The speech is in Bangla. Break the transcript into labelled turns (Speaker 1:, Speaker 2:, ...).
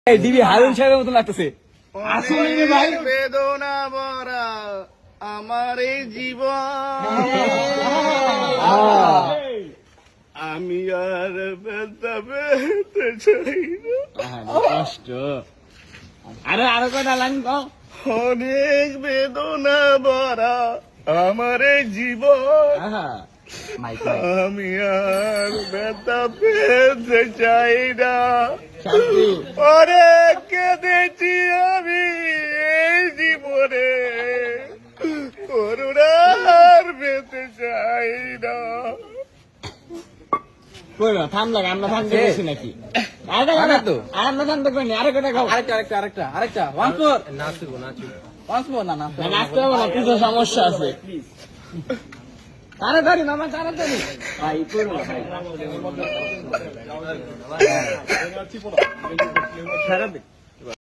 Speaker 1: ডিবি হারুন সাহেবের মতো লাগতেছে।
Speaker 2: আসলে রে ভাই, বেদনা ভরা আমার এই জীবন, আমি আর ব্যথা পেতে চাই না।
Speaker 1: কষ্ট। আরো কটা লাইন কও।
Speaker 2: অনেক বেদনা ভরা আমার এই জীবন, আমি আর ব্যথা পেতে চাই না। অনেক কেঁদেছি আমি এই জীবনে, করুণার পেতে চাই না।
Speaker 1: থামলাম আমরা থামতে গেছি নাকি? আমরা থামতে করিনি। আরো কটা খাও। আরেকটা ওয়ান্স মোর না নাচতে হবে না, কিছু সমস্যা আছে। তাড়াতাড়ি মামা তাড়াতাড়ি। ভাই করবো ভাই।